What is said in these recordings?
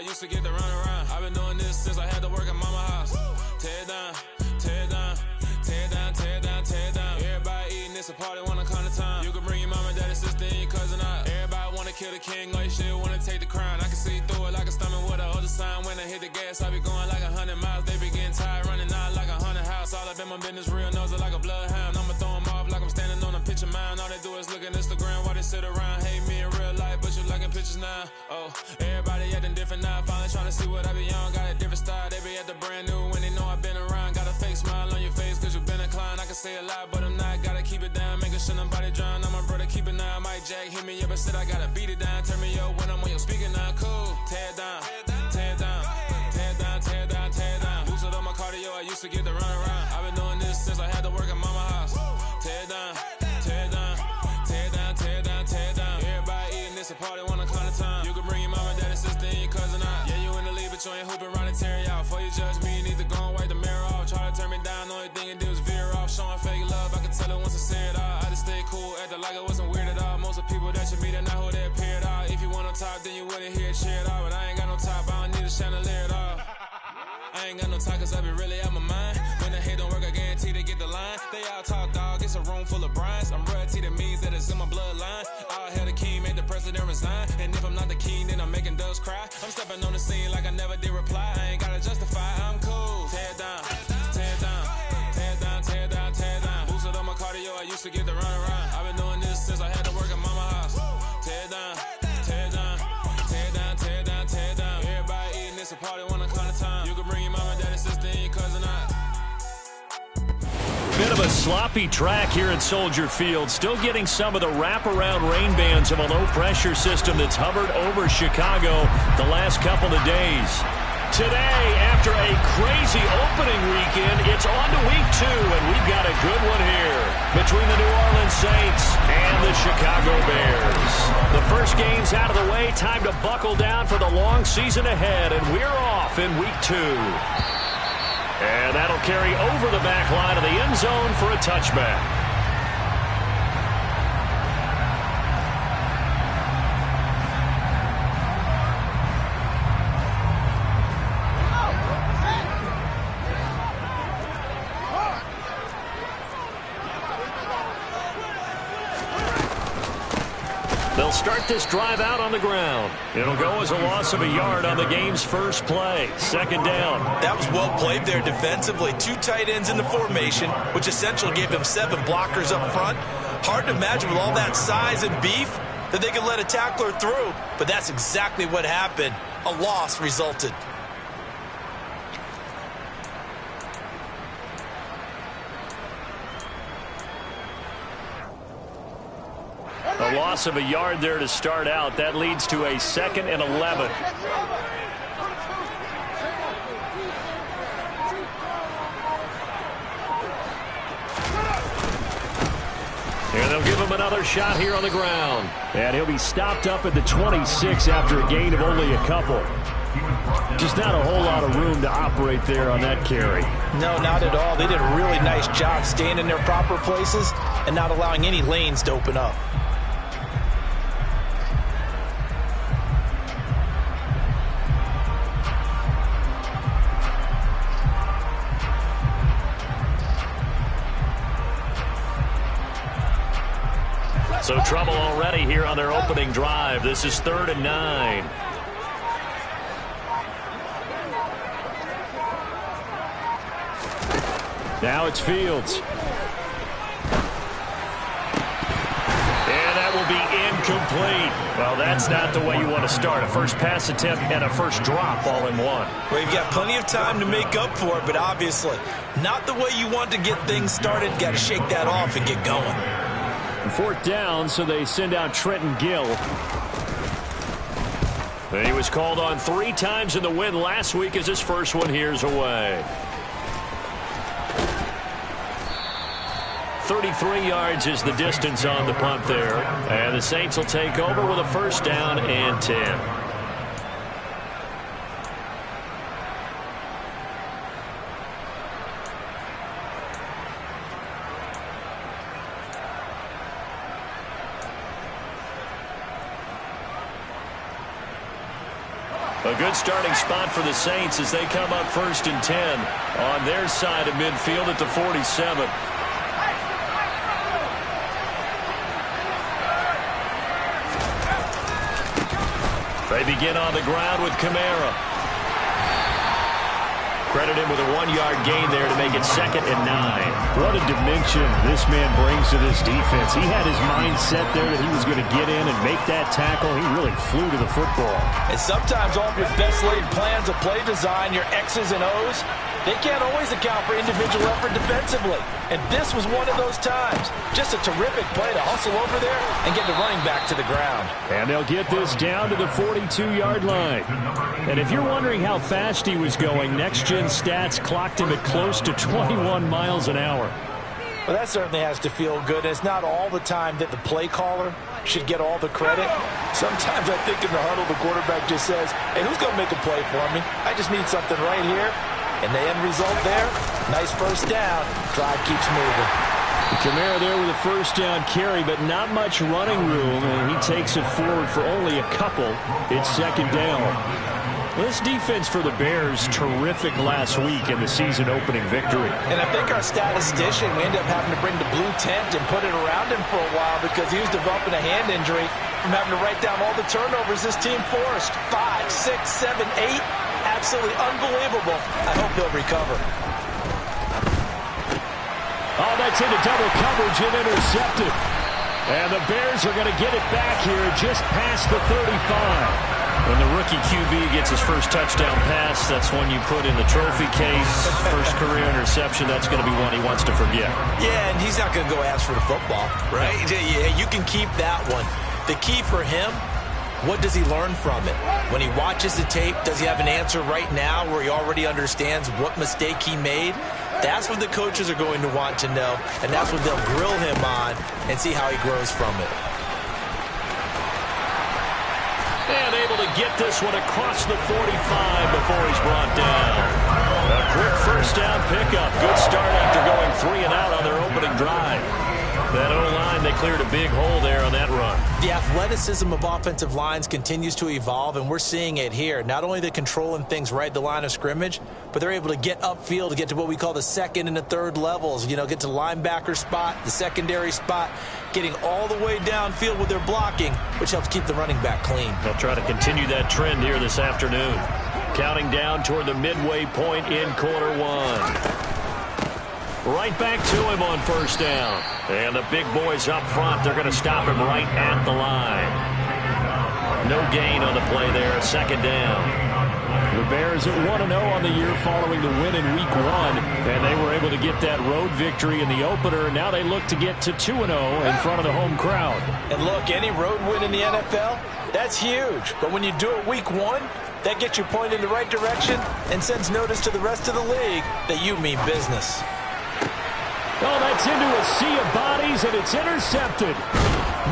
used to get to run around. I've been doing this since I had to work at mama house. Tear it down, tear it down, tear it down, tear it down, tear it down. Everybody eating, it's a party, wanna come to time. You can bring your mama, daddy, sister, and your cousin out. Everybody wanna kill the king, or you shit wanna take the crown. I can see through it like a stomach with a other sign. When I hit the gas, I be going like 100 miles. They be getting tired, running out like 100 house. All up in my business, real nose it like a bloodhound. I'ma throw 'em off like I'm standing on a picture mound. All they do is look at Instagram while they sit around. Hate me in real life, but you liking pictures now. Oh, everybody acting different now. Finally trying to see what I be on. Got a different style, they be at the brand new when they know I've been around. Got a fake smile on your face cause you been inclined. I can say a lot, but I'm not. Gotta keep it down, making sure nobody drown. I'm my brother, keep it now. Mike Jack hit me up and said I gotta beat it down. Turn me up when I'm on your speaker now. Cool, tear it down, tear it down, tear it down, tear it down, tear it down. Boosted up my cardio, I used to get to run around. I've been doing this since I had to work at mama house. Tear it down, tear it down, tear it down, tear it down, tear it down. Everybody eating, it's a party, wanna come to time. You can bring your mama, daddy, sister, and your cousin out. Yeah, you in the league, but you ain't hooping around and tear you out. Before you judge me, you need to go and wipe the mirror off. Try to turn me down, the only thing it do is veer off. Showing fake love, I can tell it once I say it all. I just stay cool, acting like it wasn't weird at all. Most of the people that you meet are not who they appear at all. If you want on top, then you wouldn't hear it cheer at all. But I ain't got no top, I don't need a chandelier at all. I ain't got no talk cause I be really out my mind. When the hate don't work, I guarantee they get the line. They all talk, dog, it's a room full of brines. I'm royalty, that means that it's in my bloodline. All hail the king, make the president resign. And if I'm not the king, then I'm making doves cry. I'm stepping on the scene like I never did reply. I ain't gotta justify, I'm cool. Tear it down, tear it down, tear it down, tear it down, tear it down. Boosted up my cardio, I used to get to run around. I've been doing this since I had to work at mama house. Tear it down, tear it down, tear it down, tear it down, tear it down. Everybody eating, it's a party, wanna come to time. You can bring your mama, daddy, sister, and your cousin out. Bit of a sloppy track here at Soldier Field. Still getting some of the wraparound rain bands of a low-pressure system that's hovered over Chicago the last couple of days. Today, after a crazy opening weekend, it's on to week 2, and we've got a good one here between the New Orleans Saints and the Chicago Bears. The first game's out of the way. Time to buckle down for the long season ahead, and we're off in week 2. And that'll carry over the back line of the end zone for a touchback. They'll start this drive out on the ground. It'll go as a loss of a yard on the game's first play. Second down. That was well played there defensively. 2 tight ends in the formation, which essentially gave them 7 blockers up front. Hard to imagine with all that size and beef that they could let a tackler through. But that's exactly what happened. A loss resulted. A loss of a yard there to start out. That leads to a 2nd and 11. And they'll give him another shot here on the ground. And he'll be stopped up at the 26 after a gain of only a couple. Just not a whole lot of room to operate there on that carry. No, not at all. They did a really nice job staying in their proper places and not allowing any lanes to open up. So trouble already here on their opening drive. This is 3rd and 9. Now it's Fields. And that will be incomplete. Well, that's not the way you want to start. A first pass attempt and a first drop all in one. Well, you've got plenty of time to make up for it, but obviously not the way you want to get things started. Got to shake that off and get going. 4th down, so they send out Trenton Gill. He was called on 3 times in the win last week as his first one here's away. 33 yards is the distance on the punt there. And the Saints will take over with a 1st down and 10. A good starting spot for the Saints as they come up 1st and 10 on their side of midfield at the 47. They begin on the ground with Kamara. Credit him with a 1-yard gain there to make it 2nd and 9. What a dimension this man brings to this defense. He had his mindset there that he was going to get in and make that tackle. He really flew to the football. And sometimes all of your best laid plans of play design, your X's and O's, they can't always account for individual effort defensively. And this was one of those times. Just a terrific play to hustle over there and get the running back to the ground. And they'll get this down to the 42-yard line. And if you're wondering how fast he was going, next-gen stats clocked him at close to 21 miles an hour. Well, that certainly has to feel good. It's not all the time that the play caller should get all the credit. Sometimes I think in the huddle, the quarterback just says, hey, who's going to make a play for me? I just need something right here. And the end result there, nice first down. Drive keeps moving. Kamara there with a first down carry, but not much running room, and he takes it forward for only a couple. It's 2nd down. This defense for the Bears, terrific last week in the season-opening victory. And I think our statistician, we ended up having to bring the blue tent and put it around him for a while because he was developing a hand injury from having to write down all the turnovers this team forced. 5, 6, 7, 8. Absolutely unbelievable. I hope he'll recover. Oh, that's into double coverage and intercepted. And the Bears are going to get it back here just past the 35. When the rookie QB gets his first touchdown pass, that's one you put in the trophy case. First career interception, that's going to be one he wants to forget. Yeah, and he's not going to go ask for the football, right? Yeah, you can keep that one. The key for him, what does he learn from it? When he watches the tape, does he have an answer right now where he already understands what mistake he made? That's what the coaches are going to want to know, and that's what they'll grill him on and see how he grows from it. And able to get this one across the 45 before he's brought down. A quick first down pickup. Good start after going 3 and out on their opening drive. That O-line, they cleared a big hole there on that run. The athleticism of offensive lines continues to evolve, and we're seeing it here. Not only they're controlling things right at the line of scrimmage, but they're able to get upfield to get to what we call the 2nd and the 3rd levels. You know, get to the linebacker spot, the secondary spot, getting all the way downfield with their blocking, which helps keep the running back clean. They'll try to continue that trend here this afternoon. Counting down toward the midway point in quarter 1. Right back to him on first down. And the big boys up front, they're going to stop him right at the line. No gain on the play there, 2nd down. The Bears at 1-0 on the year following the win in Week 1, and they were able to get that road victory in the opener. Now they look to get to 2-0 in front of the home crowd. And look, any road win in the NFL, that's huge. But when you do it Week 1, that gets you pointed in the right direction and sends notice to the rest of the league that you mean business. Oh, that's into a sea of bodies, and it's intercepted.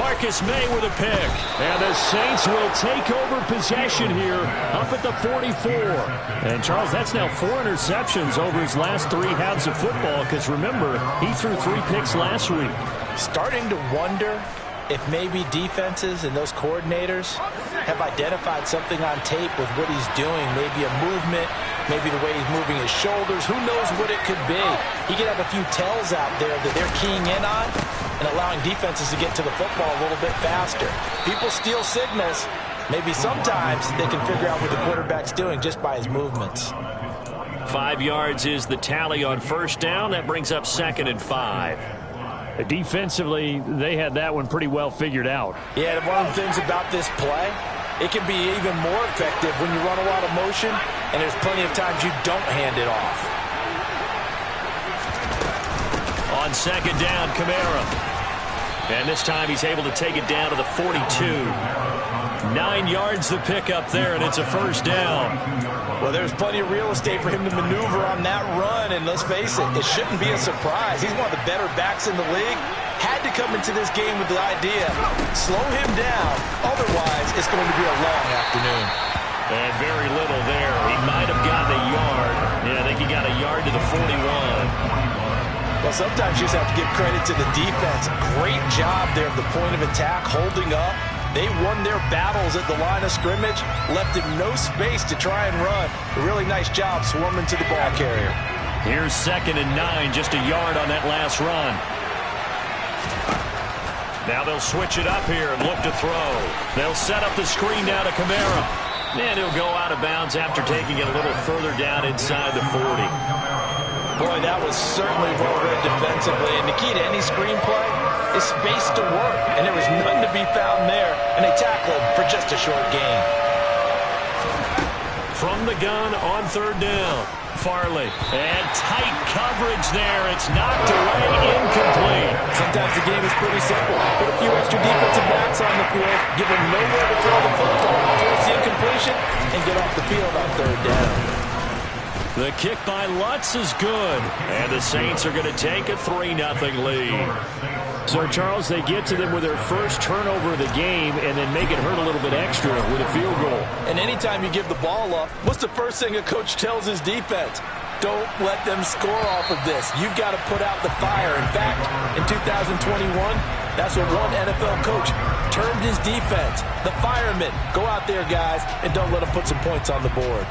Marcus May with a pick. And the Saints will take over possession here up at the 44. And, Charles, that's now 4 interceptions over his last 3 halves of football because, remember, he threw 3 picks last week. Starting to wonder if maybe defenses and those coordinators have identified something on tape with what he's doing, maybe a movement, maybe the way he's moving his shoulders. Who knows what it could be? He could have a few tells out there that they're keying in on and allowing defenses to get to the football a little bit faster. People steal signals. Maybe sometimes they can figure out what the quarterback's doing just by his movements. 5 yards is the tally on first down. That brings up 2nd and 5. Defensively, they had that one pretty well figured out. Yeah, one of the things about this play, it can be even more effective when you run a lot of motion, and there's plenty of times you don't hand it off. On 2nd down, Kamara. And this time he's able to take it down to the 42. 9 yards the pickup there, and it's a first down. Well, there's plenty of real estate for him to maneuver on that run, and let's face it, it shouldn't be a surprise. He's one of the better backs in the league. Had to come into this game with the idea, slow him down, otherwise it's going to be a long afternoon. And very little there. He might have gotten a yard. Yeah, I think he got a yard to the 41. Well, sometimes you just have to give credit to the defense. Great job there at the point of attack, holding up, They won their battles at the line of scrimmage, left him no space to try and run. A really nice job swarming to the ball carrier. Here's 2nd and 9, just a yard on that last run. Now they'll switch it up here and look to throw. They'll set up the screen now to Kamara. And he'll go out of bounds after taking it a little further down inside the 40. Boy, that was certainly well read defensively. And the key to any screenplay is space to work. And there was none to be found there. And they tackled him for just a short gain. From the gun on 3rd down. Farley. And tight coverage there. It's knocked away, incomplete. Sometimes the game is pretty simple. Put a few extra defensive backs on the field, give them nowhere to throw the football, force the incompletion, and get off the field on 3rd down. The kick by Lutz is good. And the Saints are going to take a 3-0 lead. So, Charles, they get to them with their first turnover of the game and then make it hurt a little bit extra with a field goal. And anytime you give the ball up, what's the first thing a coach tells his defense? Don't let them score off of this. You've got to put out the fire. In fact, in 2021, that's what one NFL coach termed his defense. The firemen. Go out there, guys, and don't let them put some points on the board.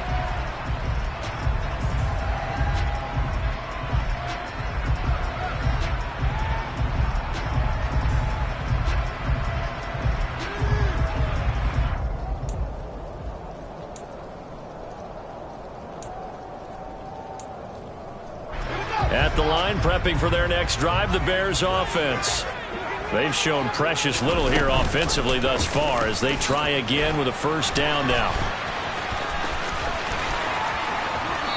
At the line, prepping for their next drive, the Bears offense. They've shown precious little here offensively thus far as they try again with a 1st down now.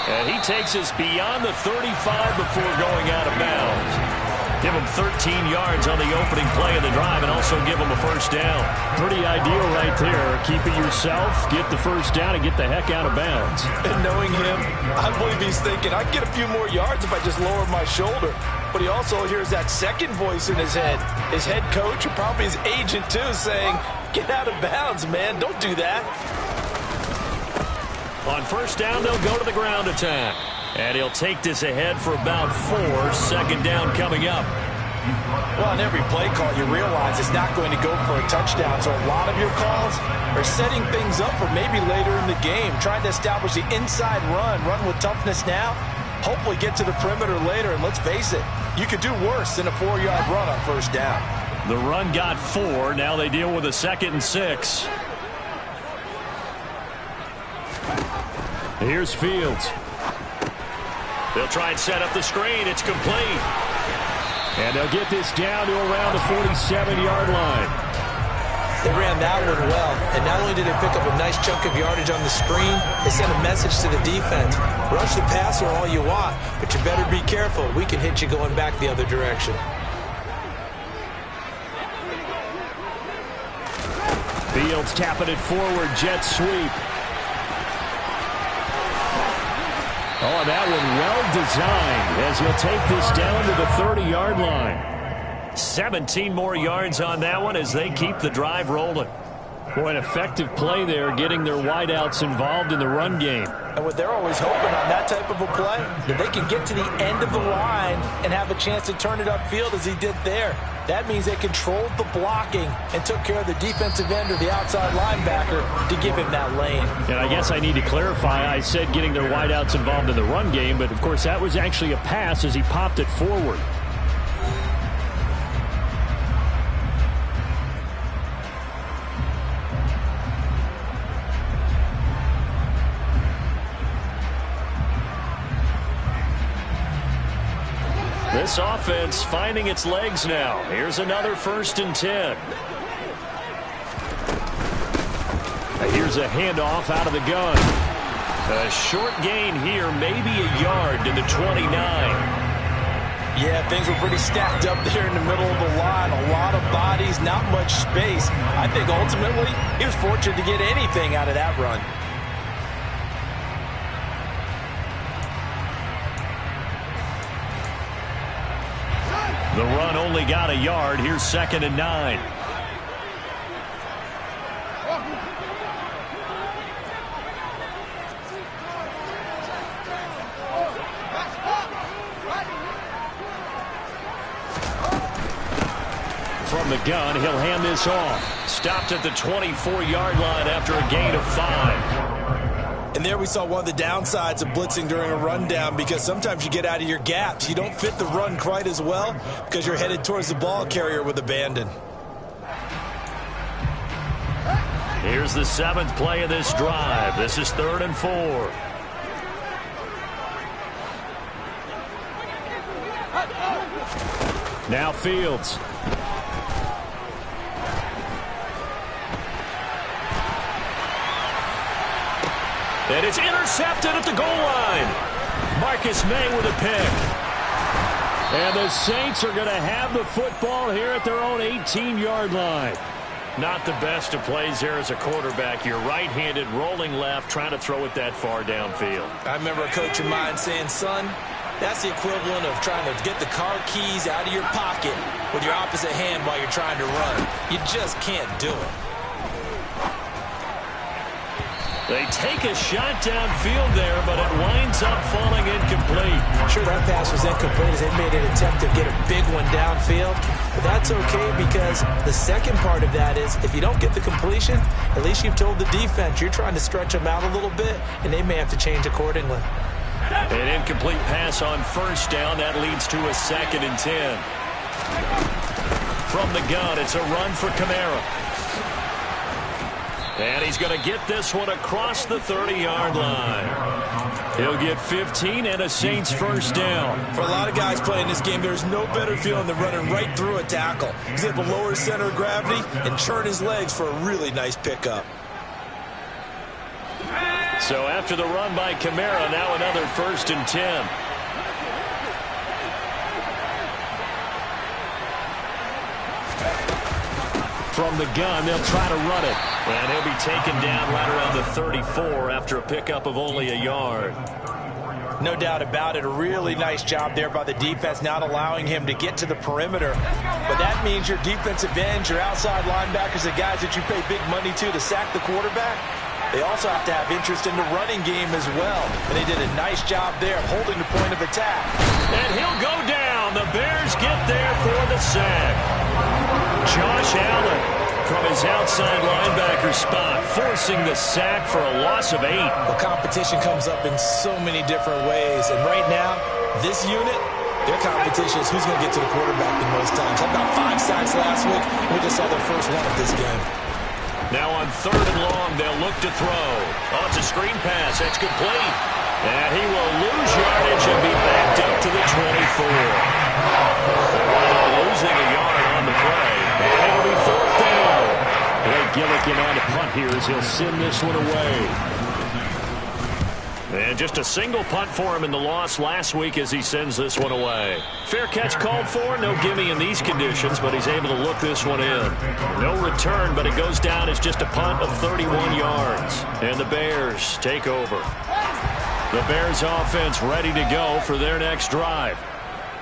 And he takes us beyond the 35 before going out of bounds. Give him 13 yards on the opening play of the drive and also give him a 1st down. Pretty ideal right there. Keep it yourself, get the 1st down, and get the heck out of bounds. And knowing him, I believe he's thinking, I can get a few more yards if I just lower my shoulder. But he also hears that second voice in his head. His head coach, and probably his agent too, saying, get out of bounds, man. Don't do that. On 1st down, they'll go to the ground attack. And he'll take this ahead for about 4. 2nd down coming up. Well, on every play call, you realize it's not going to go for a touchdown. So a lot of your calls are setting things up for maybe later in the game, trying to establish the inside run with toughness now, hopefully get to the perimeter later. And let's face it, you could do worse than a 4-yard run on 1st down. The run got 4. Now they deal with a 2nd and 6. Here's Fields. They'll try and set up the screen. It's complete. And they'll get this down to around the 47-yard line. They ran that one well, and not only did they pick up a nice chunk of yardage on the screen, they sent a message to the defense. Rush the passer all you want, but you better be careful. We can hit you going back the other direction. Fields tapping it forward, jet sweep. Oh, that one well designed as he'll take this down to the 30-yard line. 17 more yards on that one as they keep the drive rolling. Boy, an effective play there, getting their wideouts involved in the run game. And what they're always hoping on that type of a play, that they can get to the end of the line and have a chance to turn it upfield as he did there. That means they controlled the blocking and took care of the defensive end or the outside linebacker to give him that lane. And I guess I need to clarify, I said getting their wideouts involved in the run game, but of course that was actually a pass as he popped it forward. This offense finding its legs now. Here's another 1st and 10. Here's a handoff out of the gun. A short gain here, maybe a yard to the 29. Yeah, things were pretty stacked up there in the middle of the line. A lot of bodies, not much space. I think ultimately he was fortunate to get anything out of that run. The run only got a yard. Here's 2nd and 9. From From the gun, he'll hand this off. Stopped at the 24-yard line after a gain of 5. And there we saw one of the downsides of blitzing during a rundown, because sometimes you get out of your gaps. You don't fit the run quite as well because you're headed towards the ball carrier with abandon. Here's the 7th play of this drive. This is 3rd and 4. Now Fields. And it's intercepted at the goal line. Marcus May with a pick. And the Saints are going to have the football here at their own 18-yard line. Not the best of plays there as a quarterback. You're right-handed, rolling left, trying to throw it that far downfield. I remember a coach of mine saying, son, that's the equivalent of trying to get the car keys out of your pocket with your opposite hand while you're trying to run. You just can't do it. They take a shot downfield there, but it winds up falling incomplete. Sure, that pass was incomplete as they made an attempt to get a big one downfield. But that's okay, because the second part of that is if you don't get the completion, at least you've told the defense you're trying to stretch them out a little bit, and they may have to change accordingly. An incomplete pass on 1st down. That leads to a 2nd and 10. From the gun, it's a run for Kamara. And he's going to get this one across the 30-yard line. He'll get 15 and a Saints 1st down. For a lot of guys playing this game, there's no better feeling than running right through a tackle. He's able to lower his center of gravity and churn his legs for a really nice pickup. So after the run by Kamara, now another 1st and 10. From the gun, they'll try to run it. And he'll be taken down right around the 34 after a pickup of only a yard. No doubt about it. A really nice job there by the defense, not allowing him to get to the perimeter. But that means your defensive ends, your outside linebackers, the guys that you pay big money to sack the quarterback, they also have to have interest in the running game as well. And they did a nice job there of holding the point of attack. And he'll go down. The Bears get there for the sack. Josh Allen from his outside linebacker spot, forcing the sack for a loss of 8. The competition comes up in so many different ways. And right now, this unit, their competition is who's going to get to the quarterback the most times. Had about 5 sacks last week. We just saw their first one of this game. Now on 3rd and long, they'll look to throw. Oh, it's a screen pass. That's complete. And he will lose yardage and be backed up to the 24. Losing a yard on the play. And it'll be 4th down. Blake Gillikin on to punt here as he'll send this one away. And just a single punt for him in the loss last week as he sends this one away. Fair catch called for. No gimme in these conditions, but he's able to look this one in. No return, but it goes down as just a punt of 31 yards. And the Bears take over. The Bears offense ready to go for their next drive.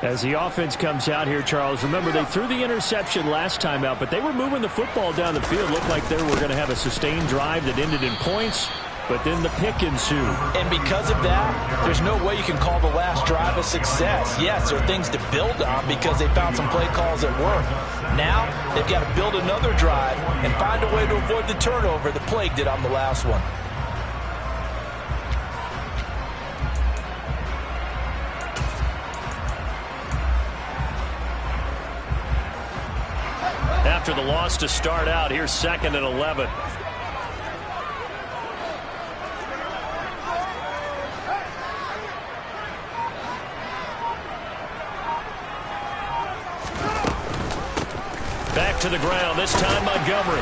As the offense comes out here, Charles, remember they threw the interception last time out, but they were moving the football down the field. Looked like they were going to have a sustained drive that ended in points, but then the pick ensued. And because of that, there's no way you can call the last drive a success. Yes, there are things to build on because they found some play calls that work. Now, they've got to build another drive and find a way to avoid the turnover the Plague did on the last one. After the loss to start out, here's 2nd and 11. Back to the ground, this time Montgomery.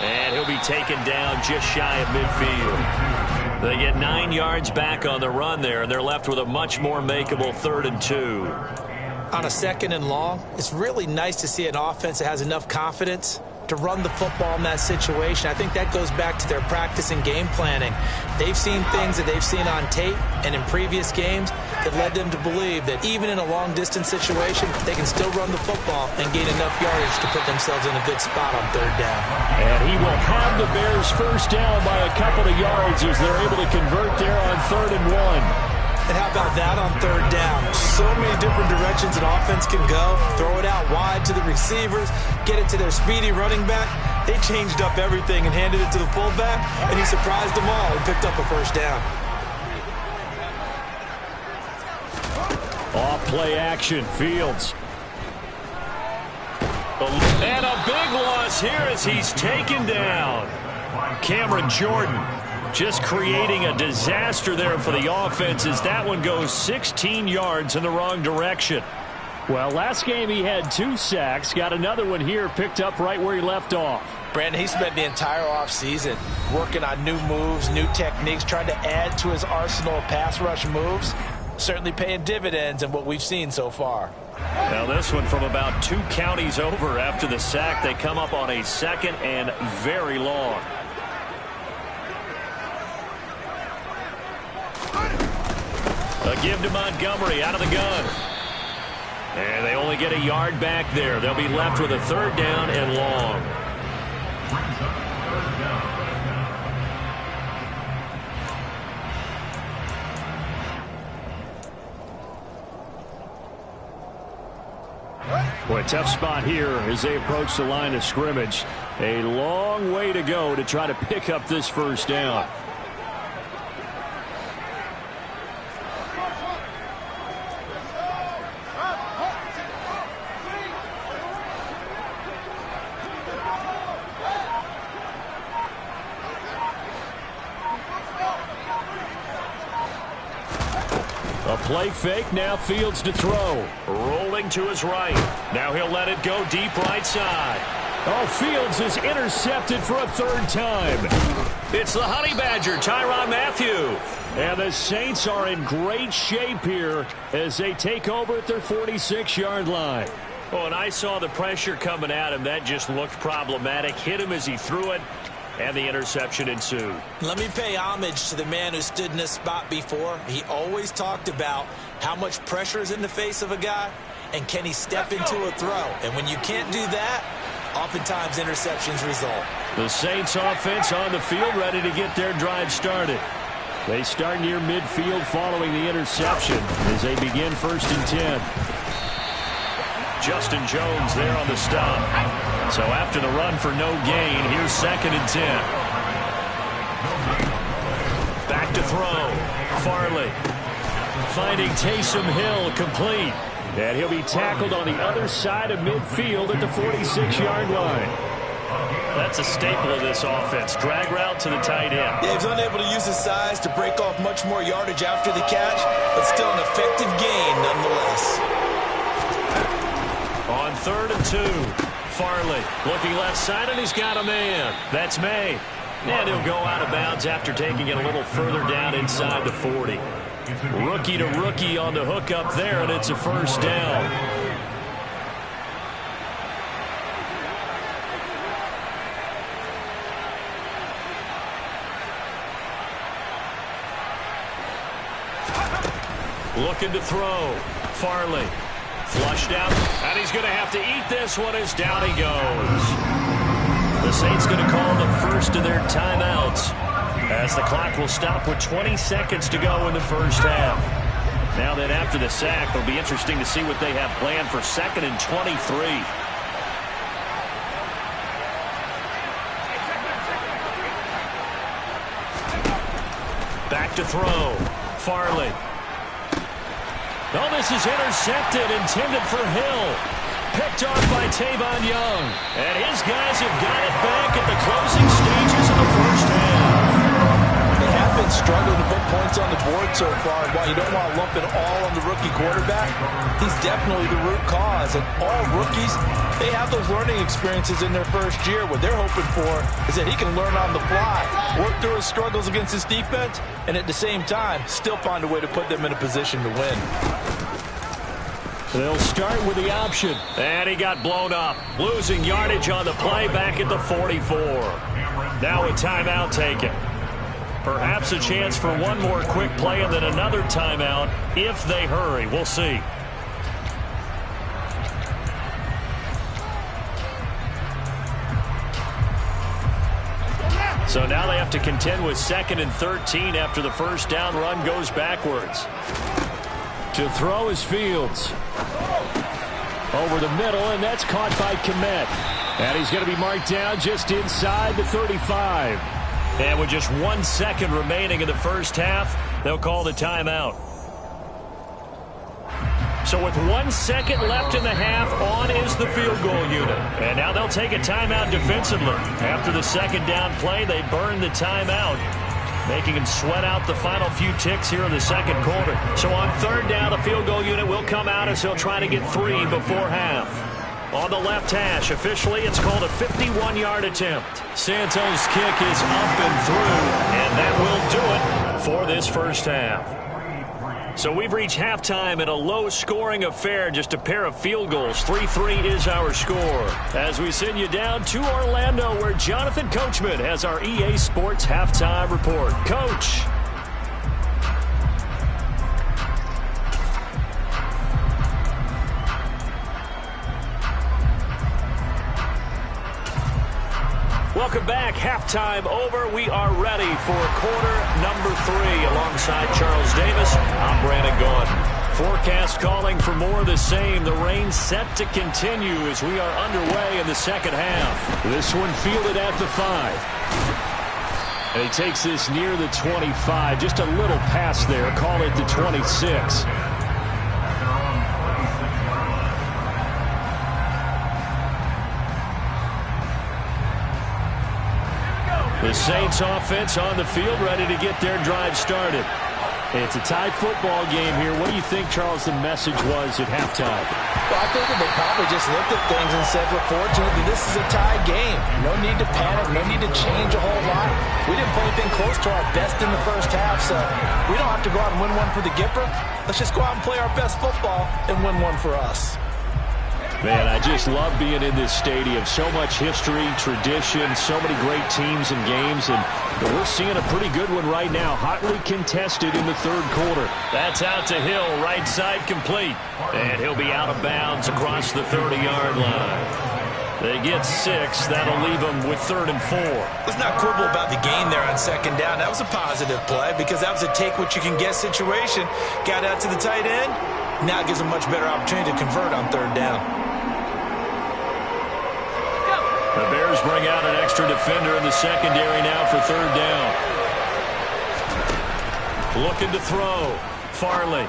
And he'll be taken down just shy of midfield. They get 9 yards back on the run there, and they're left with a much more makeable 3rd and 2. On a 2nd and long, it's really nice to see an offense that has enough confidence to run the football in that situation. I think that goes back to their practice and game planning. They've seen things that they've seen on tape and in previous games that led them to believe that even in a long-distance situation, they can still run the football and gain enough yardage to put themselves in a good spot on 3rd down. And he will have the Bears 1st down by a couple of yards as they're able to convert there on 3rd and 1. And how about that on third down? So many different directions an offense can go. Throw it out wide to the receivers, get it to their speedy running back. They changed up everything and handed it to the fullback, and he surprised them all and picked up a first down. Off play action, Fields. And a big loss here as he's taken down. Cameron Jordan just creating a disaster there for the offense as that one goes 16 yards in the wrong direction. Well, last game he had 2 sacks. Got another one here picked up right where he left off. Brandon, he spent the entire offseason working on new moves, new techniques, trying to add to his arsenal of pass rush moves. Certainly paying dividends in what we've seen so far. Now this one from about 2 counties over after the sack. They come up on a 2nd and very long. A give to Montgomery out of the gun. And they only get a yard back there. They'll be left with a 3rd down and long. Boy, tough spot here as they approach the line of scrimmage. A long way to go to try to pick up this first down. A play fake, now Fields to throw. Rolling to his right. Now he'll let it go deep right side. Oh, Fields is intercepted for a 3rd time. It's the Honey Badger, Tyrann Mathieu. And the Saints are in great shape here as they take over at their 46-yard line. Oh, and I saw the pressure coming at him. That just looked problematic. Hit him as he threw it, and the interception ensued. Let me pay homage to the man who stood in this spot before. He always talked about how much pressure is in the face of a guy, and can he step into a throw. And when you can't do that, oftentimes interceptions result. The Saints offense on the field ready to get their drive started. They start near midfield following the interception as they begin 1st and 10. Justin Jones there on the stop. So after the run for no gain, here's 2nd and 10. Back to throw. Farley finding Taysom Hill complete. And he'll be tackled on the other side of midfield at the 46-yard line. That's a staple of this offense. Drag route to the tight end. Yeah, he's unable to use his size to break off much more yardage after the catch, but still an effective gain nonetheless. On 3rd and 2, Farley looking left side, and he's got a man. That's May. And he'll go out of bounds after taking it a little further down inside the 40. Rookie to rookie on the hook up there, and it's a 1st down. Looking to throw. Farley. Flushed out, and he's going to have to eat this one as down he goes. The Saints going to call the first of their timeouts as the clock will stop with 20 seconds to go in the first half. Now then, after the sack, it'll be interesting to see what they have planned for 2nd and 23. Back to throw. Farley. Oh, this is intercepted, intended for Hill. Picked off by Tavon Young. And his guys have got it back at the closing stages of the first half. They have been struggling to put points on the board so far. And while you don't want to lump it all on the rookie quarterback, he's definitely the root cause. And all rookies, they have those learning experiences in their first year. What they're hoping for is that he can learn on the fly, work through his struggles against his defense, and at the same time, still find a way to put them in a position to win. They'll start with the option. And he got blown up. Losing yardage on the play back at the 44. Now a timeout taken. Perhaps a chance for one more quick play and then another timeout if they hurry. We'll see. So now they have to contend with 2nd and 13 after the first down run goes backwards. To throw is Fields. Over the middle, and that's caught by Kmet. And he's going to be marked down just inside the 35. And with just 1 second remaining in the first half, they'll call the timeout. So with 1 second left in the half, on is the field goal unit. And now they'll take a timeout defensively. After the second down play, they burn the timeout, making him sweat out the final few ticks here in the second quarter. So on 3rd down, the field goal unit will come out as he'll try to get 3 before half. On the left hash, officially, it's called a 51-yard attempt. Santos' kick is up and through, and that will do it for this first half. So we've reached halftime in a low-scoring affair, just a pair of field goals. 3-3 is our score. As we send you down to Orlando, where Jonathan Coachman has our EA Sports halftime report. Coach. Welcome back. Halftime over. We are ready for quarter number 3. Alongside Charles Davis, I'm Brandon Gaudin. Forecast calling for more of the same. The rain set to continue as we are underway in the second half. This one fielded at the 5. And he takes this near the 25. Just a little pass there. Call it the 26. The Saints offense on the field, ready to get their drive started. It's a tie football game here. What do you think, Charles, the message was at halftime? Well, I think that they probably just looked at things and said, we're fortunate that this is a tie game. No need to panic, no need to change a whole lot. We didn't play anything close to our best in the first half, so we don't have to go out and win one for the Gipper. Let's just go out and play our best football and win one for us. Man, I just love being in this stadium. So much history, tradition, so many great teams and games, and we're seeing a pretty good one right now. Hotly contested in the third quarter. That's out to Hill, right side complete. And he'll be out of bounds across the 30-yard line. They get 6. That'll leave them with 3rd and 4. Let's not quibble about the gain there on 2nd down. That was a positive play because that was a take-what-you-can-get situation. Got out to the tight end. Now it gives them a much better opportunity to convert on 3rd down. The Bears bring out an extra defender in the secondary now for 3rd down. Looking to throw. Farley.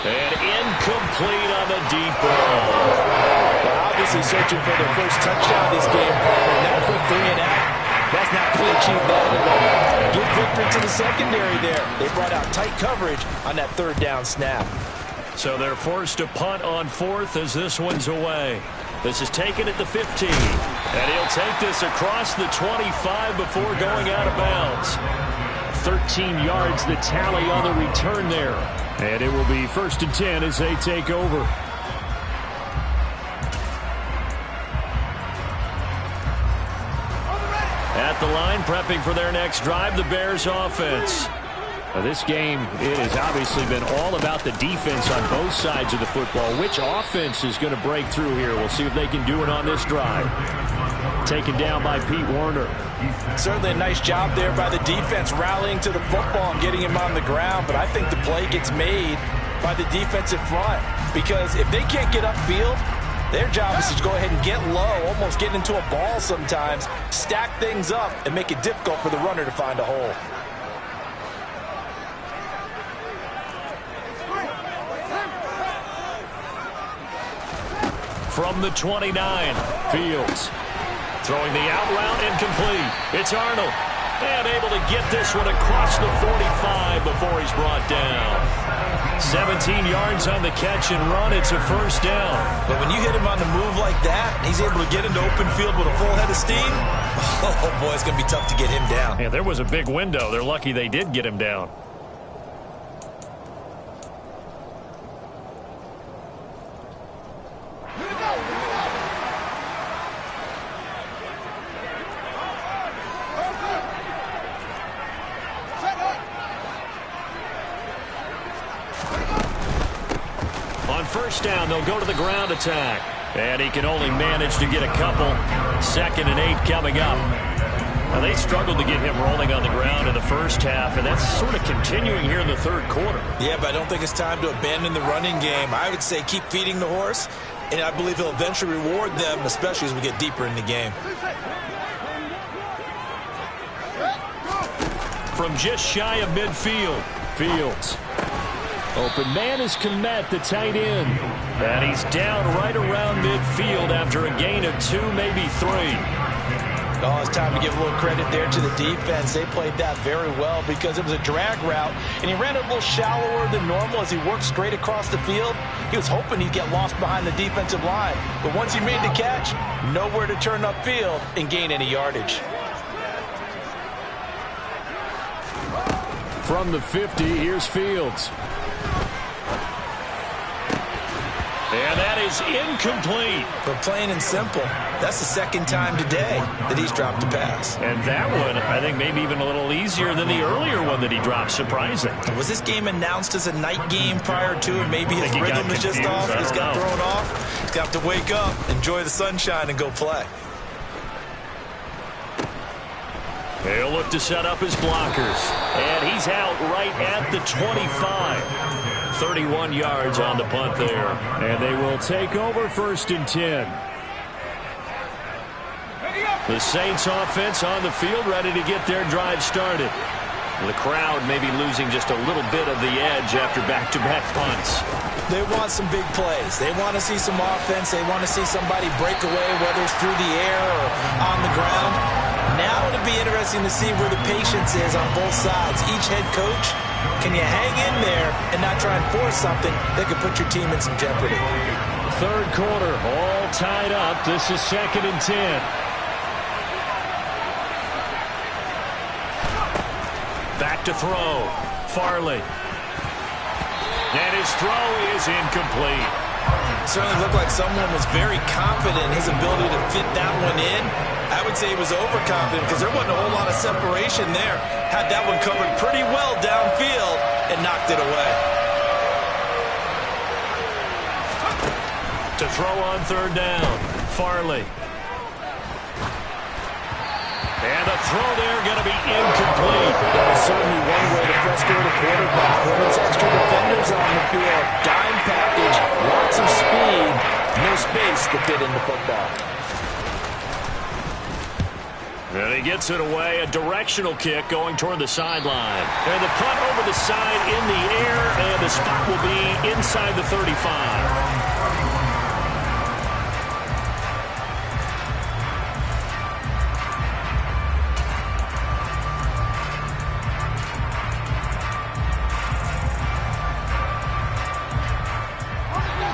And incomplete on the deep ball. Well, obviously searching for their first touchdown this game. That quick 3 and out. That's not going to achieve that. Give victory to the secondary there. They brought out tight coverage on that 3rd down snap. So they're forced to punt on 4th as this one's away. This is taken at the 15. And he'll take this across the 25 before going out of bounds. 13 yards the tally on the return there. And it will be 1st and 10 as they take over. At the line, prepping for their next drive, the Bears offense. Now this game, it has obviously been all about the defense on both sides of the football. Which offense is going to break through here? We'll see if they can do it on this drive. Taken down by Pete Werner. Certainly a nice job there by the defense rallying to the football and getting him on the ground, but I think the play gets made by the defensive front because if they can't get upfield, their job is to go ahead and get low, almost get into a ball sometimes, stack things up, and make it difficult for the runner to find a hole. From the 29, Fields. Throwing the out route incomplete. It's Arnold. And able to get this one across the 45 before he's brought down. 17 yards on the catch and run. It's a 1st down. But when you hit him on the move like that, he's able to get into open field with a full head of steam. Oh, boy, it's going to be tough to get him down. Yeah, there was a big window. They're lucky they did get him down. On 1st down, they'll go to the ground attack. And he can only manage to get a couple. 2nd and 8 coming up. Now, they struggled to get him rolling on the ground in the first half, and that's sort of continuing here in the third quarter. Yeah, but I don't think it's time to abandon the running game. I would say keep feeding the horse, and I believe he'll eventually reward them, especially as we get deeper in the game. From just shy of midfield, Fields. Open man is Komet, the tight end. And he's down right around midfield after a gain of 2, maybe 3. Oh, it's time to give a little credit there to the defense. They played that very well because it was a drag route, and he ran it a little shallower than normal as he worked straight across the field. He was hoping he'd get lost behind the defensive line, but once he made the catch, nowhere to turn upfield and gain any yardage. From the 50, here's Fields. And that is incomplete. But plain and simple, that's the second time today that he's dropped a pass. And that one, I think, maybe even a little easier than the earlier one that he dropped. Surprising. Was this game announced as a night game prior to, and maybe his rhythm is just off? He's got thrown off. He's got to wake up, enjoy the sunshine, and go play. He'll look to set up his blockers. And he's out right at the 25. 31 yards on the punt there. And they will take over 1st and 10. The Saints offense on the field, ready to get their drive started. The crowd maybe losing just a little bit of the edge after back-to-back punts. They want some big plays. They want to see some offense. They want to see somebody break away, whether it's through the air or on the ground. Now it'll be interesting to see where the patience is on both sides. Each head coach, can you hang in there and not try and force something that could put your team in some jeopardy? Third quarter, all tied up. This is 2nd and 10. Back to throw. Farley. And his throw is incomplete. Certainly looked like someone was very confident in his ability to fit that one in. I would say he was overconfident because there wasn't a whole lot of separation there. Had that one covered pretty well downfield and knocked it away. To throw on 3rd down. Farley. And the throw there going to be incomplete. That is certainly one way to frustrate a quarterback. When it's extra defenders on the field, dime package, lots of speed, no space to fit into football. And he gets it away, a directional kick going toward the sideline. And the punt over the side in the air, and the spot will be inside the 35.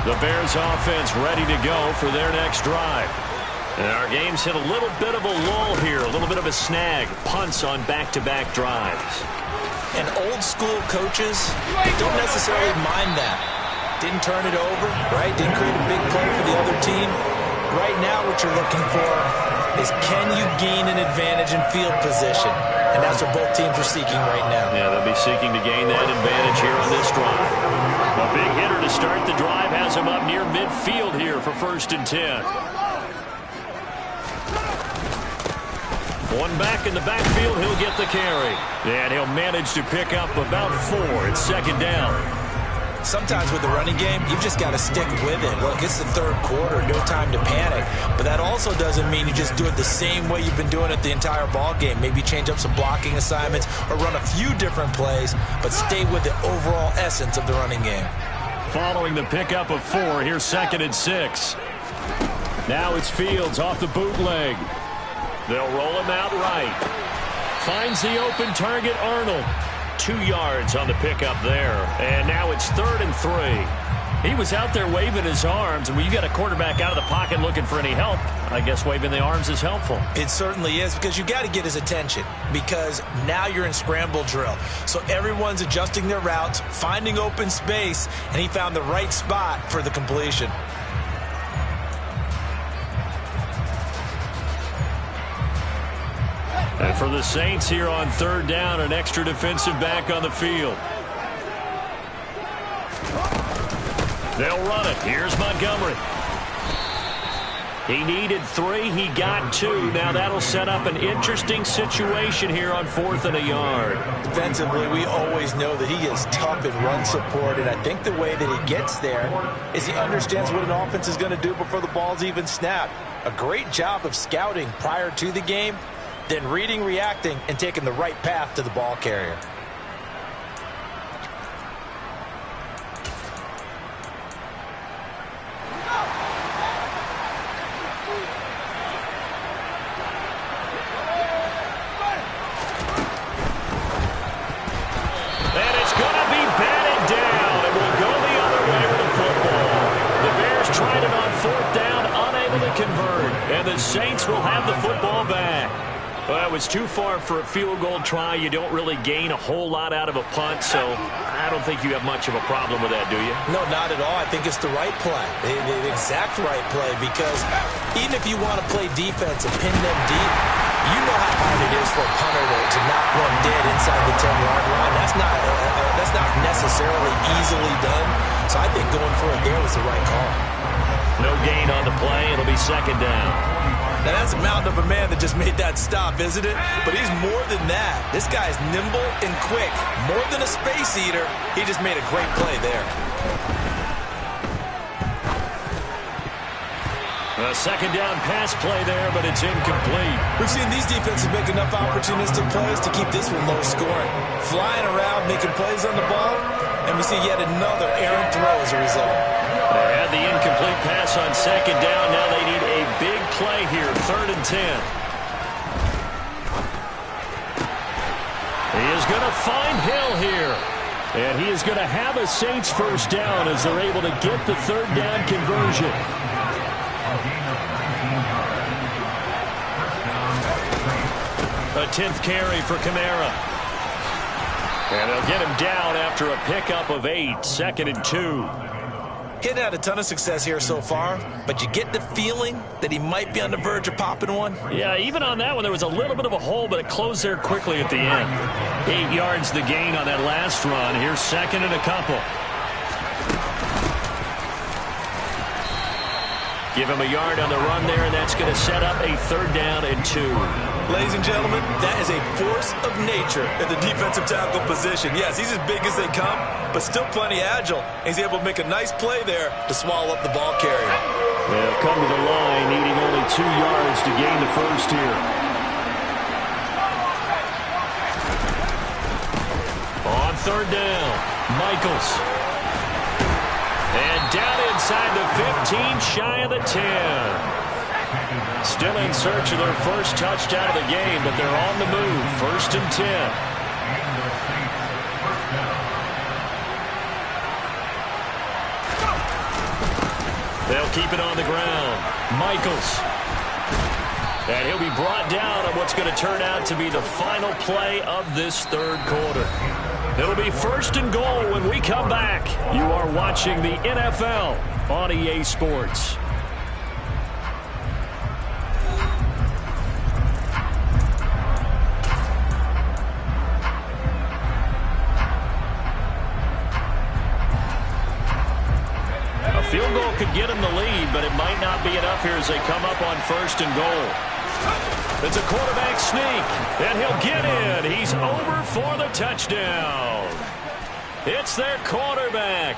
The Bears offense ready to go for their next drive. And our game's hit a little bit of a lull here, a little bit of a snag. Punts on back-to-back drives. And old-school coaches don't necessarily mind that. Didn't turn it over, right? Didn't create a big play for the other team. Right now what you're looking for is can you gain an advantage in field position? And that's what both teams are seeking right now. Yeah, they'll be seeking to gain that advantage here on this drive. A big hitter to start the drive has him up near midfield here for 1st and 10. One back in the backfield, he'll get the carry. And he'll manage to pick up about 4. It's 2nd down. Sometimes with the running game, you've just got to stick with it. Look, it's the 3rd quarter, no time to panic. But that also doesn't mean you just do it the same way you've been doing it the entire ball game. Maybe change up some blocking assignments or run a few different plays, but stay with the overall essence of the running game. Following the pickup of 4, here's 2nd and 6. Now it's Fields off the bootleg. They'll roll him out right. Finds the open target, Arnold. 2 yards on the pickup there. And now it's 3rd and 3. He was out there waving his arms, and when you got a quarterback out of the pocket looking for any help, I guess waving the arms is helpful. It certainly is, because you got to get his attention, because now you're in scramble drill. So everyone's adjusting their routes, finding open space, and he found the right spot for the completion. And for the Saints here on 3rd down, an extra defensive back on the field. They'll run it. Here's Montgomery. He needed 3. He got 2. Now that'll set up an interesting situation here on 4th and a yard. Defensively, we always know that he is tough in run support, and I think the way that he gets there is he understands what an offense is going to do before the ball's even snapped. A great job of scouting prior to the game, then reading, reacting, and taking the right path to the ball carrier. The Saints will have the football back. Well, it was too far for a field goal try. You don't really gain a whole lot out of a punt, so I don't think you have much of a problem with that, do you? No, not at all. I think it's the right play, the exact right play, because even if you want to play defense and pin them deep, you know how hard it is for a punter to knock one dead inside the 10-yard line. That's not necessarily easily done, so I think going for it there was the right call. No gain on the play. It'll be 2nd down. Now, that's a mountain of a man that just made that stop, isn't it? But he's more than that. This guy's nimble and quick. More than a space eater, he just made a great play there. A 2nd down pass play there, but it's incomplete. We've seen these defenses make enough opportunistic plays to keep this one low scoring. Flying around, making plays on the ball, and we see yet another errant throw as a result. They had the incomplete pass on 2nd down. Now they need a big play here, 3rd and 10. He is going to find Hill here. And he is going to have a Saints 1st down as they're able to get the 3rd down conversion. A 10th carry for Kamara. And they'll get him down after a pickup of 8, 2nd and 2. He'd had a ton of success here so far, but you get the feeling that he might be on the verge of popping one. Yeah, even on that one, there was a little bit of a hole, but it closed there quickly at the end. 8 yards the gain on that last run. Here's 2nd and a couple. Give him a yard on the run there, and that's going to set up a 3rd down and 2. Ladies and gentlemen, that is a force of nature at the defensive tackle position. Yes, he's as big as they come, but still plenty agile. He's able to make a nice play there to swallow up the ball carrier. They'll come to the line, needing only 2 yards to gain the 1st here. On 3rd down, Michaels. And down inside the 15, shy of the 10. Still in search of their first touchdown of the game, but they're on the move. 1st and 10. They'll keep it on the ground. Michaels. And he'll be brought down on what's going to turn out to be the final play of this 3rd quarter. It'll be 1st and goal when we come back. You are watching the NFL on EA Sports. A field goal could get him the lead, but it might not be enough here as they come up on 1st and goal. It's a quarterback sneak, and he'll get in. He's over for the touchdown. It's their quarterback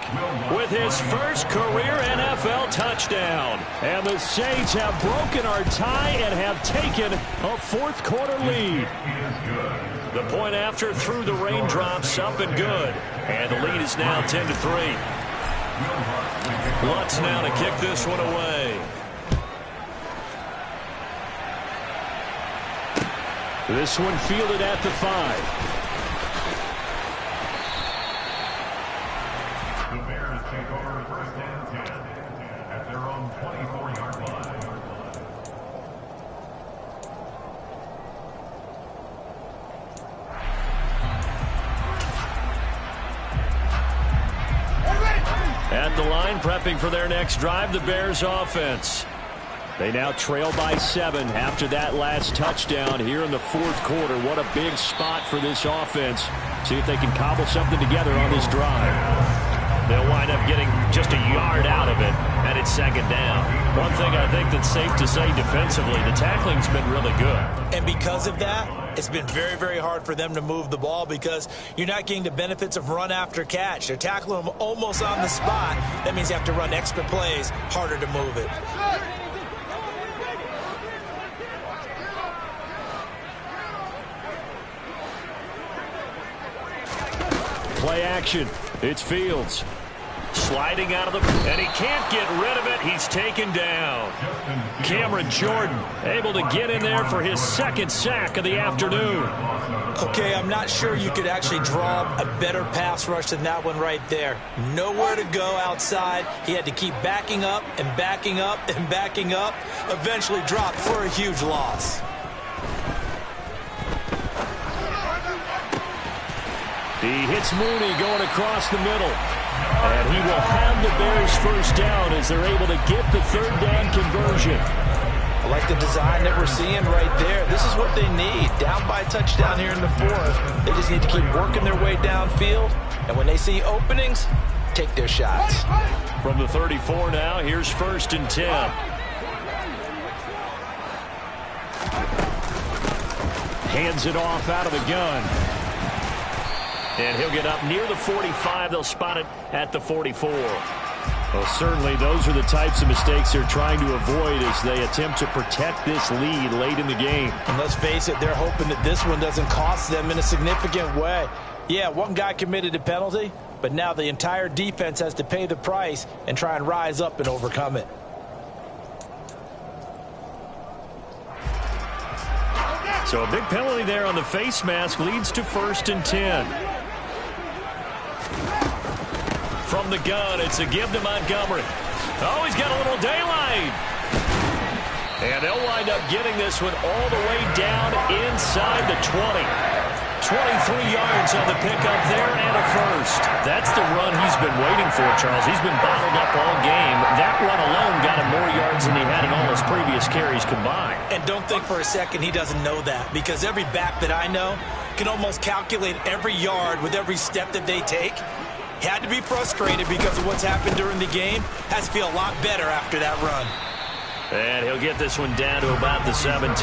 with his first career NFL touchdown. And the Saints have broken our tie and have taken a 4th quarter lead. The point after through the raindrops, up and good. And the lead is now 10-3. Lutz now to kick this one away. This one fielded at the 5. The Bears take over 1st and 10 at their own 24-yard line. At the line, prepping for their next drive, the Bears offense. They now trail by 7 after that last touchdown here in the 4th quarter. What a big spot for this offense. See if they can cobble something together on this drive. They'll wind wind up getting just a yard out of it, and it's second down. One thing I think that's safe to say defensively, the tackling's been really good. And because of that, it's been very, very hard for them to move the ball because you're not getting the benefits of run after catch. They're tackling them almost on the spot. That means you have to run extra plays, harder to move it. Play action. It's Fields. Sliding out of the... And he can't get rid of it. He's taken down. Cameron Jordan able to get in there for his second sack of the afternoon. Okay, I'm not sure you could actually draw a better pass rush than that one right there. Nowhere to go outside. He had to keep backing up and backing up and backing up. Eventually dropped for a huge loss. He hits Mooney going across the middle. And he will have the Bears first down as they're able to get the third down conversion. I like the design that we're seeing right there. This is what they need. Down by a touchdown here in the fourth. They just need to keep working their way downfield. And when they see openings, take their shots. From the 34 now, here's 1st and 10. Hands it off out of the gun. And he'll get up near the 45. They'll spot it at the 44. Well, certainly those are the types of mistakes they're trying to avoid as they attempt to protect this lead late in the game. And let's face it, they're hoping that this one doesn't cost them in a significant way. Yeah, one guy committed a penalty, but now the entire defense has to pay the price and try and rise up and overcome it. So a big penalty there on the face mask leads to 1st and 10. From the gun, it's a give to Montgomery. Oh, he's got a little daylight. And they'll wind up getting this one all the way down inside the 20. 23 yards on the pickup there and a first. That's the run he's been waiting for, Charles. He's been bottled up all game. That run alone got him more yards than he had in all his previous carries combined. And don't think for a second he doesn't know that, because every back that I know can almost calculate every yard with every step that they take. Had to be frustrated because of what's happened during the game. Has to feel a lot better after that run. And he'll get this one down to about the 17.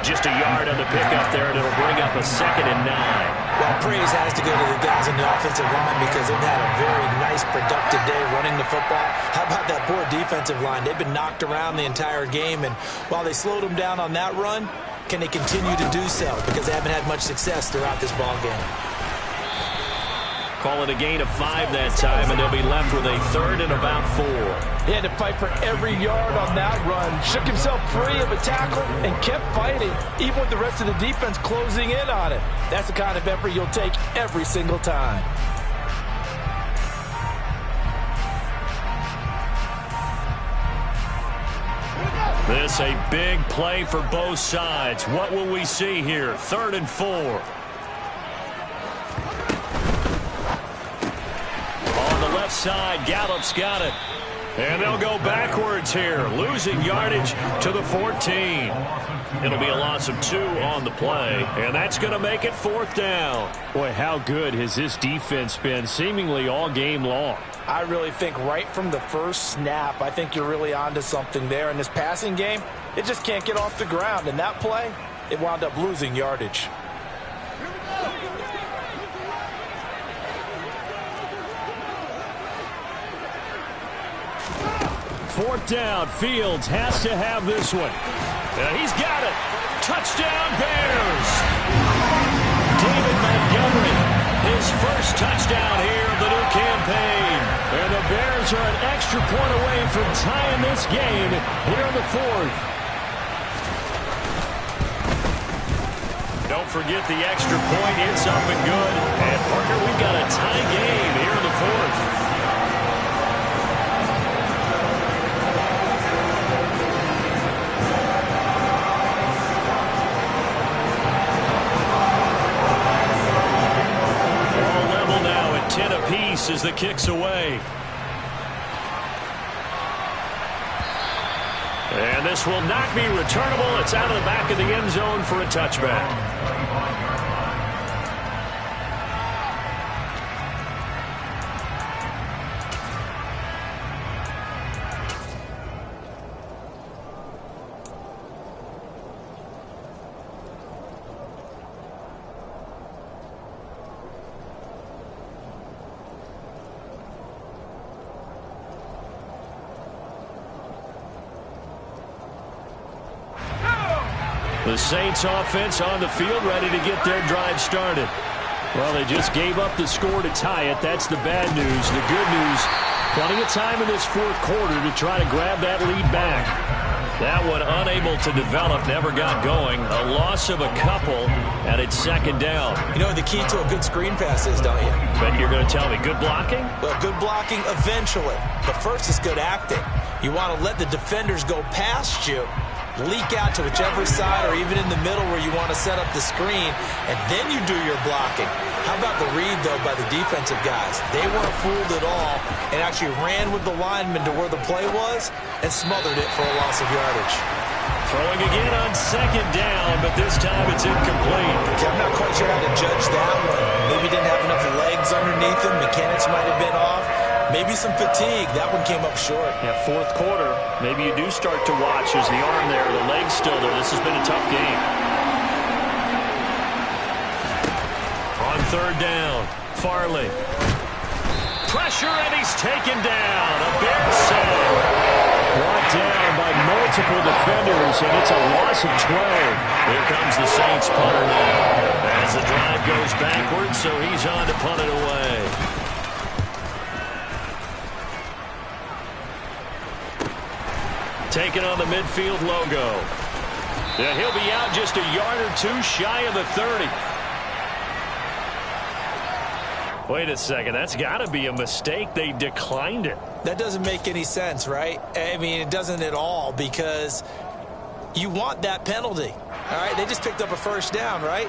Just a yard on the pickup there, and it'll bring up a 2nd and 9. Well, praise has to go to the guys in the offensive line because they've had a very nice, productive day running the football. How about that poor defensive line? They've been knocked around the entire game, and while they slowed them down on that run, can they continue to do so? Because they haven't had much success throughout this ball game. Call it a gain of 5 that time, and they'll be left with a 3rd and about 4. He had to fight for every yard on that run. Shook himself free of a tackle and kept fighting, even with the rest of the defense closing in on it. That's the kind of effort you'll take every single time. This a big play for both sides. What will we see here? 3rd and 4. Left side, Gallup's got it. And they'll go backwards here, losing yardage to the 14. It'll be a loss of 2 on the play, and that's going to make it 4th down. Boy, how good has this defense been seemingly all game long? I really think right from the first snap, I think you're really onto something there. In this passing game, it just can't get off the ground. And that play, it wound up losing yardage. Fourth down, Fields has to have this one. And he's got it. Touchdown, Bears. David Montgomery, his first touchdown here of the new campaign. And the Bears are an extra point away from tying this game here in the 4th. Don't forget the extra point. It's up and good. And, partner, we've got a tie game here in the 4th. As the kick's away. And this will not be returnable. It's out of the back of the end zone for a touchback. The Saints offense on the field, ready to get their drive started. Well, they just gave up the score to tie it. That's the bad news. The good news, plenty of time in this fourth quarter to try to grab that lead back. That one unable to develop, never got going. A loss of a couple, and it's second down. You know what the key to a good screen pass is, don't you? But you're going to tell me, good blocking? Well, good blocking eventually. But first is good acting. You want to let the defenders go past you, leak out to whichever side or even in the middle where you want to set up the screen, and then you do your blocking. How about the read, though, by the defensive guys? They weren't fooled at all and actually ran with the lineman to where the play was and smothered it for a loss of yardage. Throwing again on second down, but this time it's incomplete. Okay, I'm not quite sure how to judge that one. Maybe didn't have enough legs underneath him. Mechanics might have been off. Maybe some fatigue. That one came up short. Yeah, fourth quarter, maybe you do start to watch as the arm there, the leg's still there. This has been a tough game. On third down, Farley. Pressure, and he's taken down. A big save. Brought down by multiple defenders, and it's a loss of 12. Here comes the Saints punter now. As the drive goes backwards, so he's on to punt it away. Taking on the midfield logo. Yeah, he'll be out just a yard or two shy of the 30. Wait a second, that's got to be a mistake. They declined it. That doesn't make any sense, right? I mean, it doesn't at all, because you want that penalty. All right, they just picked up a first down, right?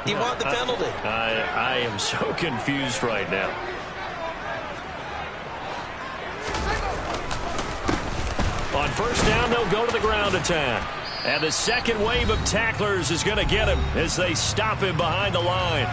You want the penalty. I am so confused right now. On first down, they'll go to the ground attack. And the second wave of tacklers is going to get him as they stop him behind the line.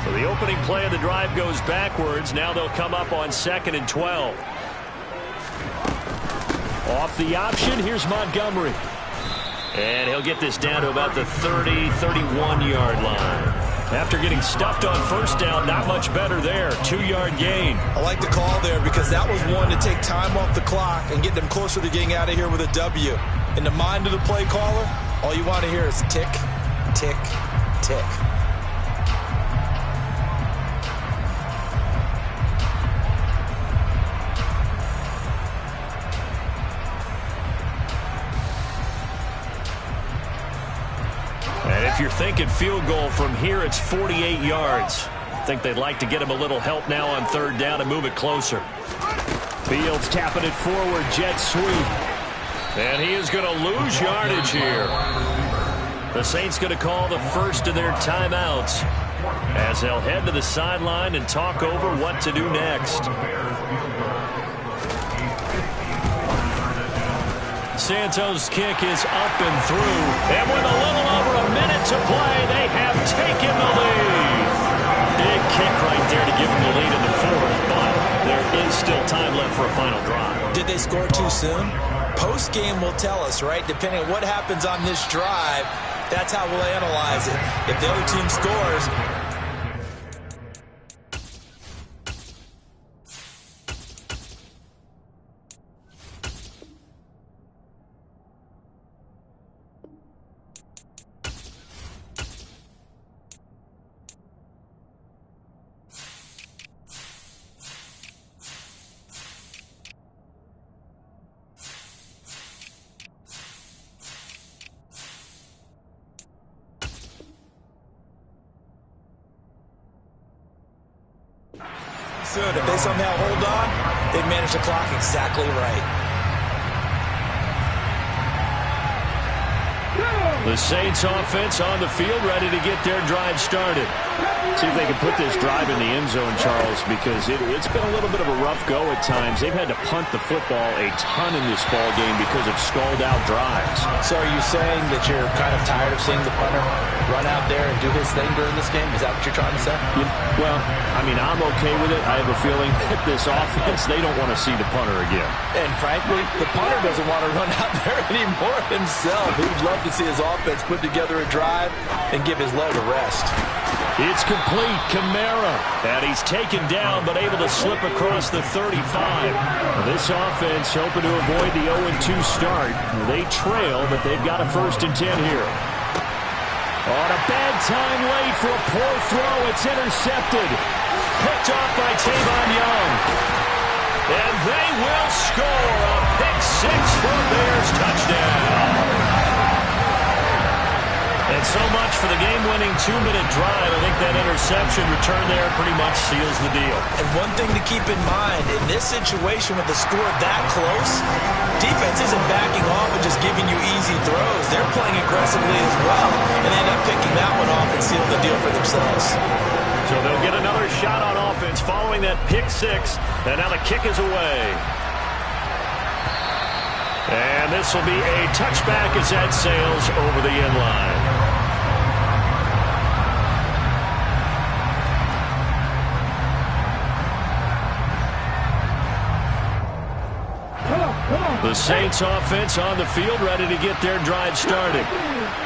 So the opening play of the drive goes backwards. Now they'll come up on 2nd and 12. Off the option, here's Montgomery. And he'll get this down to about the 30, 31-yard line. After getting stuffed on first down, not much better there. 2-yard gain. I like the call there, because that was one to take time off the clock and get them closer to getting out of here with a W. In the mind of the play caller, all you want to hear is tick, tick, tick. If you're thinking field goal from here, it's 48 yards. I think they'd like to get him a little help now on third down and move it closer. Fields tapping it forward, jet sweep. And he is going to lose yardage here. The Saints going to call the first of their timeouts as they'll head to the sideline and talk over what to do next. Santos' kick is up and through. And with a little over a minute to play, they have taken the lead. Big kick right there to give them the lead in the fourth, but there is still time left for a final drive. Did they score too soon? Post-game will tell us, right? Depending on what happens on this drive, that's how we'll analyze it. If the other team scores, soon. If they somehow hold on, they manage the clock exactly right. The Saints offense on the field, ready to get their drive started. See if they can put this drive in the end zone, Charles, because it's been a little bit of a rough go at times. They've had to punt the football a ton in this ball game because of stalled-out drives. So are you saying that you're kind of tired of seeing the punter run out there and do his thing during this game? Is that what you're trying to say? Well, I mean, I'm okay with it. I have a feeling that this offense, they don't want to see the punter again. And frankly, the punter doesn't want to run out there anymore himself. He'd love to see his offense put together a drive and give his leg a rest. It's complete. Kamara. And he's taken down but able to slip across the 35. This offense hoping to avoid the 0-2 start. They trail, but they've got a 1st and 10 here. On a bad time late for a poor throw. It's intercepted. Picked off by Tavon Young. And they will score a pick 6 for a Bears touchdown. And so much for the game-winning 2-minute drive. I think that interception return there pretty much seals the deal. And one thing to keep in mind, in this situation with the score that close, defense isn't backing off and just giving you easy throws. They're playing aggressively as well, and they end up picking that one off and sealing the deal for themselves. So they'll get another shot on offense following that pick 6, and now the kick is away. And this will be a touchback as that sails over the end line. The Saints offense on the field ready to get their drive started.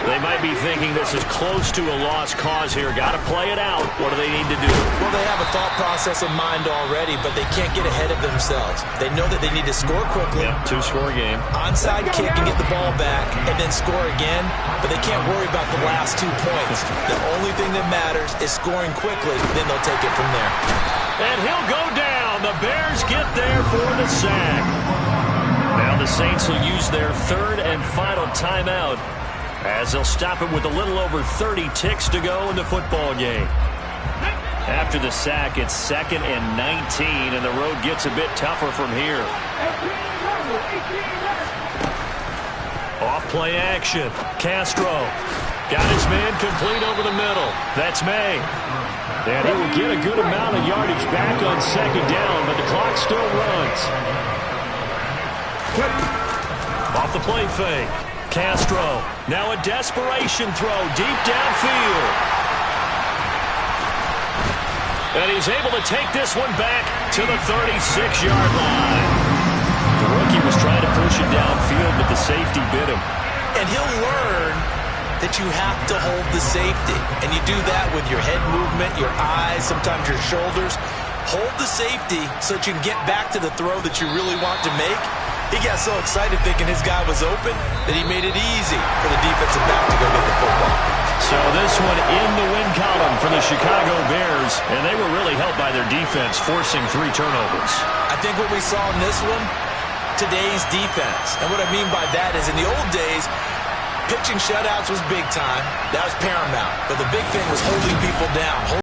They might be thinking this is close to a lost cause here. Got to play it out. What do they need to do? Well, they have a thought process in mind already, but they can't get ahead of themselves. They know that they need to score quickly. Yep, 2-score game. Onside kick and get the ball back and then score again, but they can't worry about the last 2 points. The only thing that matters is scoring quickly, then they'll take it from there. And he'll go down. The Bears get there for the sack. Now the Saints will use their 3rd and final timeout as they'll stop it with a little over 30 ticks to go in the football game. After the sack, it's 2nd and 19, and the road gets a bit tougher from here. Off play action. Castro got his man complete over the middle. That's May. And he will get a good amount of yardage back on 2nd down, but the clock still runs. Off the play fake. Castro. Now a desperation throw deep downfield. And he's able to take this one back to the 36-yard line. The rookie was trying to push it downfield, but the safety bit him. And he'll learn that you have to hold the safety. And you do that with your head movement, your eyes, sometimes your shoulders. Hold the safety so that you can get back to the throw that you really want to make. He got so excited thinking his guy was open that he made it easy for the defensive back to go get the football. So this one in the win column for the Chicago Bears, and they were really helped by their defense, forcing 3 turnovers. I think what we saw in this one, today's defense. And what I mean by that is in the old days, pitching shutouts was big time. That was paramount. But the big thing was holding people down.